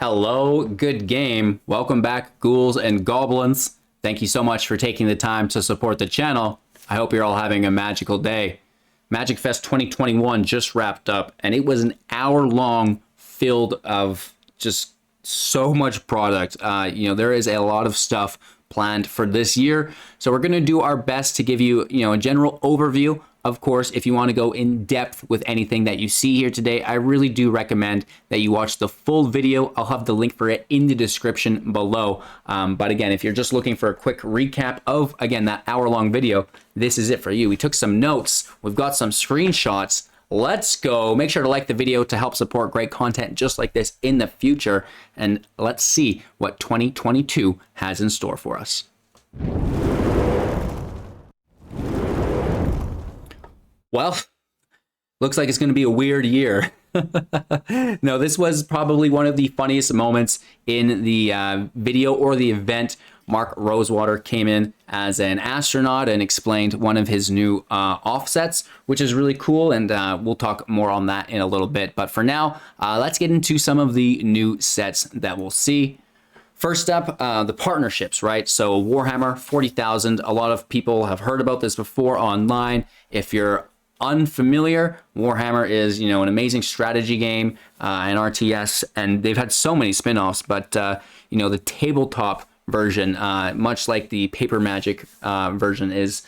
Hello, good game. Welcome back, ghouls and goblins. Thank you so much for taking the time to support the channel. I hope you're all having a magical day. Magic Fest 2021 just wrapped up, and it was an hour-long filled of just so much product. There is a lot of stuff planned for this year, so we're going to do our best to give you, a general overview. Of course, if you want to go in depth with anything that you see here today, I really do recommend that you watch the full video. I'll have the link for it in the description below. But again, if you're just looking for a quick recap of, again, that hour-long video, this is it for you. We took some notes. We've got some screenshots. Let's go. Make sure to like the video to help support great content just like this in the future. And let's see what 2022 has in store for us. Well, looks like it's going to be a weird year. No, this was probably one of the funniest moments in the video or the event. Mark Rosewater came in as an astronaut and explained one of his new offsets, which is really cool. And we'll talk more on that in a little bit. But for now, let's get into some of the new sets that we'll see. First up, the partnerships, right? So Warhammer 40,000. A lot of people have heard about this before online. If you're unfamiliar, Warhammer is, an amazing strategy game, an RTS, and they've had so many spin-offs, but, the tabletop version, much like the paper magic version, is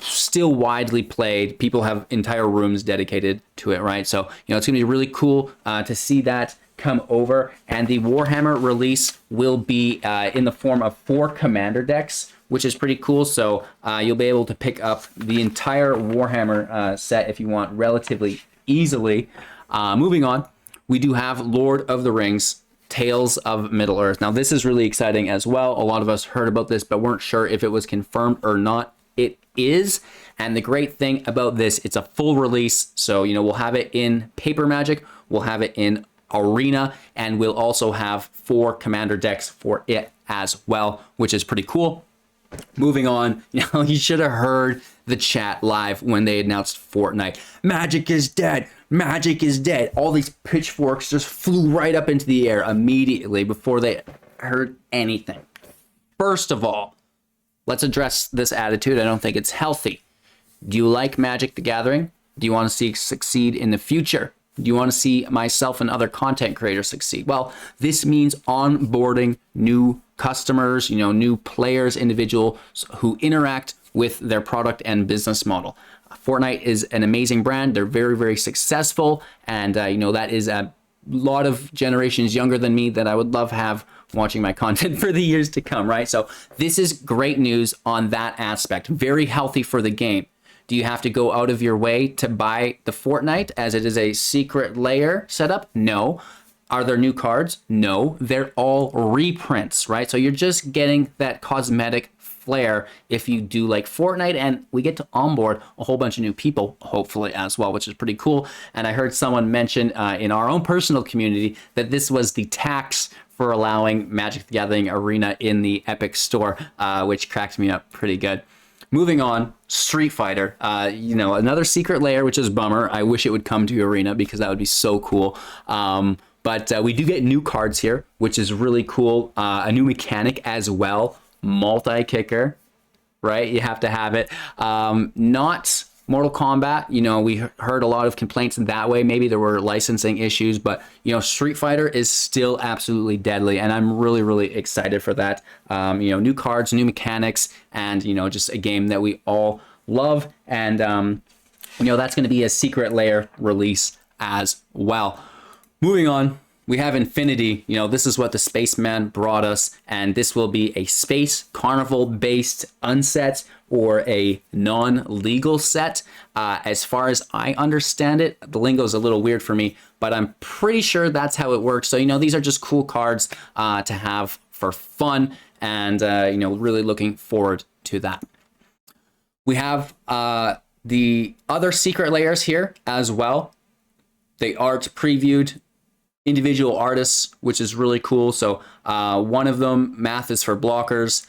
still widely played. People have entire rooms dedicated to it, right? So, it's going to be really cool to see that come over, and the Warhammer release will be in the form of 4 commander decks, which is pretty cool. So you'll be able to pick up the entire Warhammer set if you want relatively easily. Moving on, we do have Lord of the Rings, Tales of Middle-earth. Now this is really exciting as well. A lot of us heard about this, but weren't sure if it was confirmed or not. It is, and the great thing about this, it's a full release. So, we'll have it in Paper Magic, we'll have it in Arena, and we'll also have 4 commander decks for it as well, which is pretty cool. Moving on, you should have heard the chat live when they announced Fortnite. Magic is dead. Magic is dead. All these pitchforks just flew right up into the air immediately before they heard anything. First of all, let's address this attitude. I don't think it's healthy. Do you like Magic the Gathering? Do you want to see it succeed in the future? Do you want to see myself and other content creators succeed? Well, this means onboarding new customers, new players, individuals who interact with their product and business model. Fortnite is an amazing brand. They're very, very successful. And, that is a lot of generations younger than me that I would love have watching my content for the years to come, right? So this is great news on that aspect. Very healthy for the game. Do you have to go out of your way to buy the Fortnite as it is a secret layer setup? No. Are there new cards? No. They're all reprints, right? So you're just getting that cosmetic flair if you do like Fortnite, and we get to onboard a whole bunch of new people, hopefully, as well, which is pretty cool. And I heard someone mention in our own personal community that this was the tax for allowing Magic the Gathering Arena in the Epic Store, which cracked me up pretty good. Moving on, Street Fighter, another secret layer, which is a bummer. I wish it would come to Arena because that would be so cool. But we do get new cards here, which is really cool. A new mechanic as well, multi-kicker, right? You have to have it. Not Mortal Kombat. We heard a lot of complaints that way. Maybe there were licensing issues, but Street Fighter is still absolutely deadly, and I'm really, really excited for that. New cards, new mechanics, and just a game that we all love. And that's going to be a secret layer release as well. Moving on, we have Infinity. This is what the Spaceman brought us, and this will be a Space Carnival-based unset or a non-legal set. As far as I understand it, the lingo is a little weird for me, but I'm pretty sure that's how it works. So, these are just cool cards to have for fun, and, really looking forward to that. We have the other secret layers here as well. They art previewed, individual artists, which is really cool. So one of them, Math is for blockers,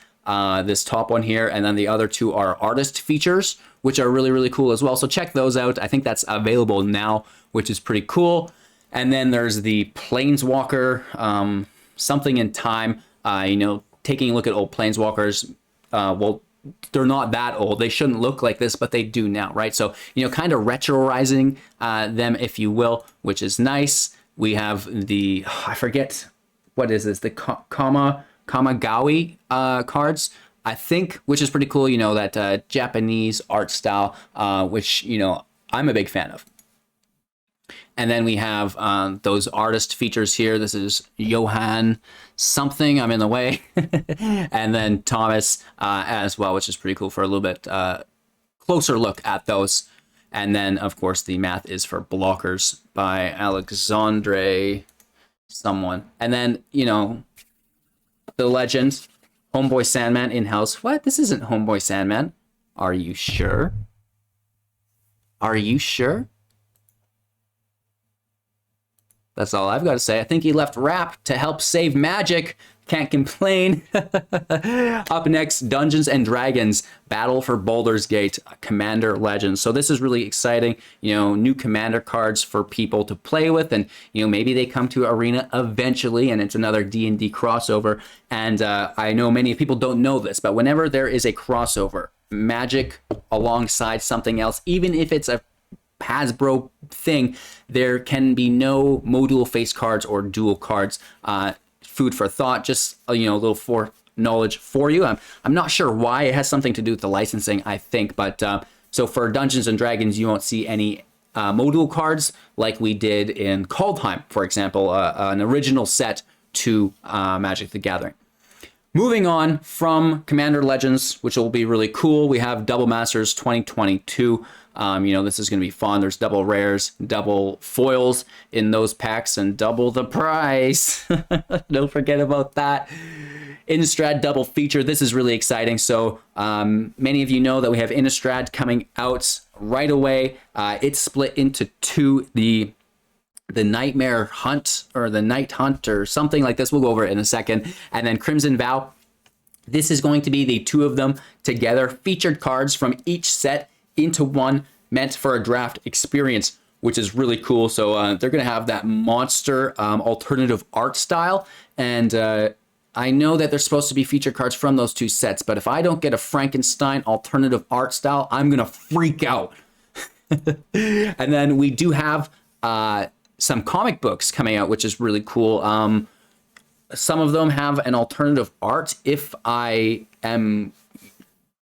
this top one here, and then the other 2 are artist features, which are really, really cool as well. So check those out. I think that's available now, which is pretty cool. And then there's the Planeswalker, something in time. You know, taking a look at old Planeswalkers. Well, they're not that old. They shouldn't look like this, but they do now, right? So, you know, kind of retroizing them, if you will, which is nice. We have the, I forget, what is this? The Kamigawa cards, I think, which is pretty cool. You know, that Japanese art style, which, you know, I'm a big fan of. And then we have those artist features here. This is Johan something, I'm in the way. And then Thomas as well, which is pretty cool for a little bit closer look at those. And then, of course, the math is for blockers by Alexandre someone. And then, you know, the legend, Homeboy Sandman in-house. What? This isn't Homeboy Sandman. Are you sure? Are you sure? That's all I've got to say. I think he left rap to help save Magic. Can't complain. Up next, Dungeons and Dragons Battle for Baldur's Gate Commander Legends. So this is really exciting. You know, new Commander cards for people to play with, and you know, maybe they come to Arena eventually, and it's another D&D crossover. And I know many people don't know this, but whenever there is a crossover, Magic alongside something else, even if it's a Hasbro thing, there can be no module face cards or dual cards. Food for thought, just you know, a little for knowledge for you. I'm not sure why. It has something to do with the licensing, I think, but so for Dungeons and Dragons, you won't see any module cards like we did in Kaldheim, for example, an original set to Magic the Gathering. Moving on from Commander Legends, which will be really cool, we have Double Masters 2022. You know, this is going to be fun. There's double rares, double foils in those packs, and double the price. Don't forget about that. Innistrad double feature. This is really exciting. So many of you know that we have Innistrad coming out right away. It's split into two. The Nightmare Hunt, or the Night Hunt, or something like this. We'll go over it in a second. And then Crimson Vow. This is going to be the two of them together. Featured cards from each set into one, meant for a draft experience, which is really cool. So they're going to have that monster alternative art style. And I know that there's supposed to be featured cards from those two sets, but if I don't get a Frankenstein alternative art style, I'm going to freak out. And then we do have some comic books coming out, which is really cool. Some of them have an alternative art, if I am,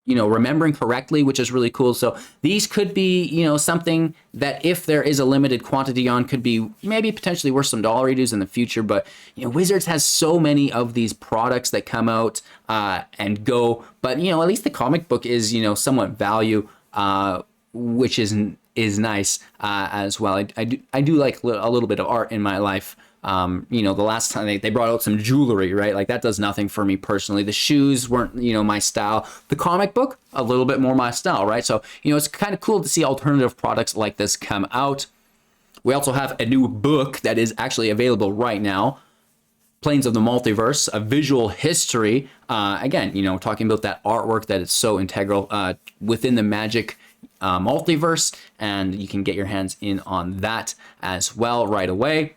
you know, remembering correctly, which is really cool. So these could be, you know, something that if there is a limited quantity on, could be maybe potentially worth some dollar redos in the future. But, you know, Wizards has so many of these products that come out and go. But, you know, at least the comic book is, you know, somewhat value, which is nice as well. I do like a little bit of art in my life. You know, the last time they brought out some jewelry, right? Like that does nothing for me personally. The shoes weren't, you know, my style. The comic book, a little bit more my style, right? So, you know, it's kind of cool to see alternative products like this come out. We also have a new book that is actually available right now. Planes of the Multiverse, a visual history. Again, you know, talking about that artwork that is so integral within the Magic multiverse, and you can get your hands in on that as well right away.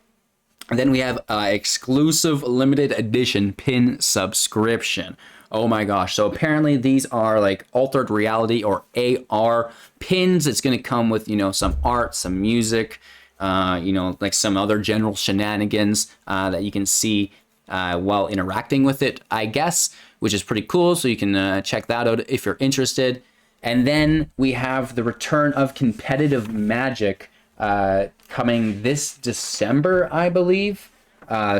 And then we have exclusive limited edition pin subscription. Oh my gosh. So apparently these are like altered reality or AR pins. It's going to come with, you know, some art, some music, you know, like some other general shenanigans that you can see while interacting with it, I guess, which is pretty cool. So you can check that out if you're interested. And then we have the return of competitive Magic coming this December, I believe.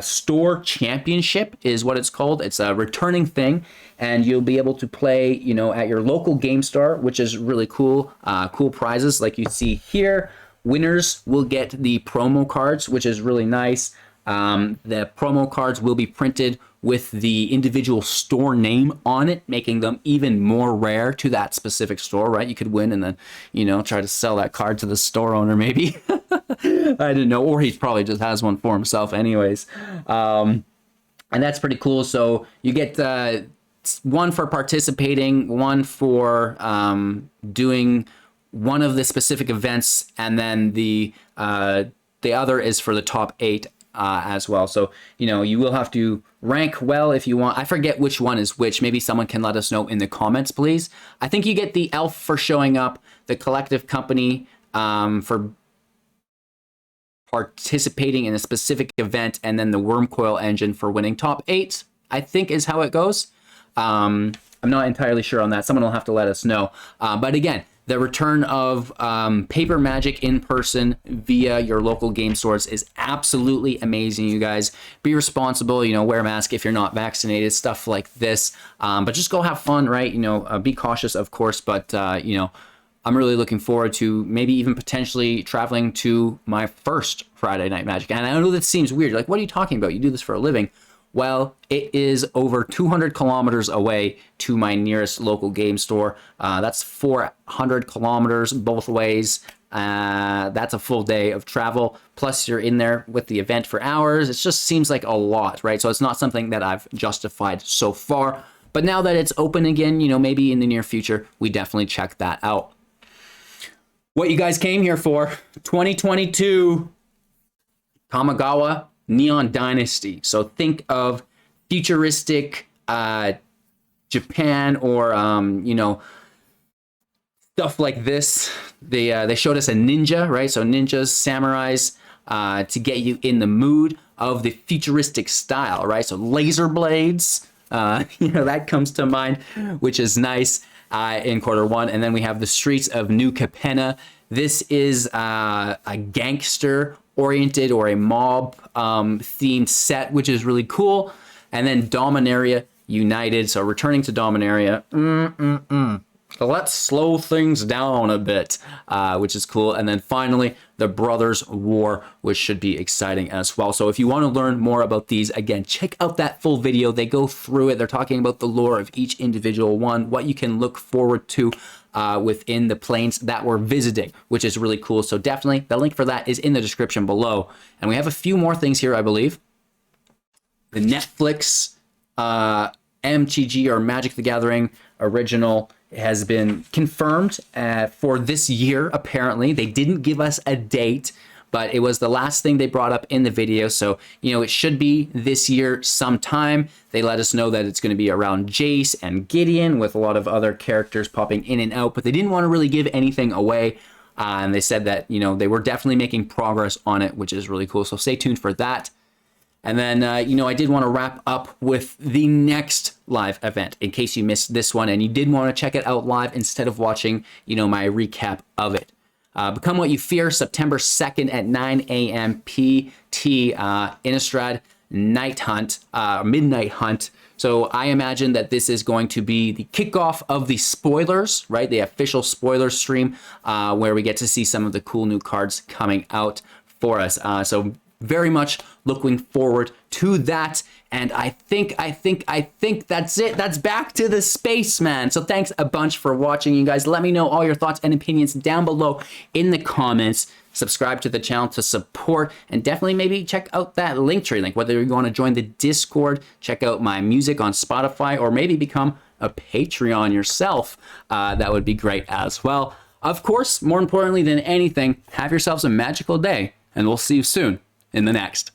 Store Championship is what it's called. It's a returning thing, and you'll be able to play, you know, at your local game store, which is really cool. Cool prizes like you see here. Winners will get the promo cards, which is really nice. The promo cards will be printed with the individual store name on it, making them even more rare to that specific store, right? You could win and then, you know, try to sell that card to the store owner maybe. I didn't know, or he probably just has one for himself anyways. And that's pretty cool. So you get one for participating, one for doing one of the specific events, and then the the other is for the top 8 as well. So, you know, you will have to rank well if you want. I forget which one is which. Maybe someone can let us know in the comments, please. I think you get the elf for showing up, the collective company for participating in a specific event, and then the worm coil engine for winning top 8, I think is how it goes. I'm not entirely sure on that. Someone will have to let us know. But again, the return of paper magic in person via your local game stores is absolutely amazing, you guys. Be responsible, you know, wear a mask if you're not vaccinated, stuff like this. But just go have fun, right? You know, be cautious, of course, but, you know, I'm really looking forward to maybe even potentially traveling to my first Friday Night Magic. And I know that seems weird. You're like, what are you talking about? You do this for a living. Well, it is over 200 kilometers away to my nearest local game store. That's 400 kilometers both ways. That's a full day of travel. Plus, you're in there with the event for hours. It just seems like a lot, right? So it's not something that I've justified so far. But now that it's open again, you know, maybe in the near future, we definitely check that out. What you guys came here for, 2022 Kamigawa Neon Dynasty. So think of futuristic Japan, or you know, stuff like this. They showed us a ninja, right? So ninjas, samurais, to get you in the mood of the futuristic style, right? So laser blades, you know, that comes to mind, which is nice in Q1. And then we have the Streets of New Capenna. This is a gangster oriented or a mob themed set, which is really cool. And then Dominaria United, so returning to Dominaria. So let's slow things down a bit, which is cool. And then finally, the Brothers War, which should be exciting as well. So if you want to learn more about these, again, check out that full video. They go through it. They're talking about the lore of each individual one, what you can look forward to within the planes that we're visiting, which is really cool. So definitely the link for that is in the description below. And we have a few more things here, I believe. The Netflix MTG, or Magic the Gathering original, has been confirmed for this year. Apparently they didn't give us a date, but it was the last thing they brought up in the video. So, you know, it should be this year sometime. They let us know that it's going to be around Jace and Gideon, with a lot of other characters popping in and out, but they didn't want to really give anything away. And they said that, you know, they were definitely making progress on it, which is really cool. So stay tuned for that. And then, you know, I did want to wrap up with the next live event in case you missed this one and you did want to check it out live instead of watching, you know, my recap of it. Become What You Fear, September 2nd at 9 a.m. PT, Innistrad Night Hunt, Midnight Hunt. So I imagine that this is going to be the kickoff of the spoilers, right? The official spoiler stream, where we get to see some of the cool new cards coming out for us. So very much looking forward to that. And I think that's it. That's back to the spaceman. So thanks a bunch for watching, you guys. Let me know all your thoughts and opinions down below in the comments. Subscribe to the channel to support, and definitely maybe check out that Linktree link, whether you want to join the Discord, check out my music on Spotify, or maybe become a Patreon yourself. That would be great as well. Of course, more importantly than anything, have yourselves a magical day, and we'll see you soon in the next.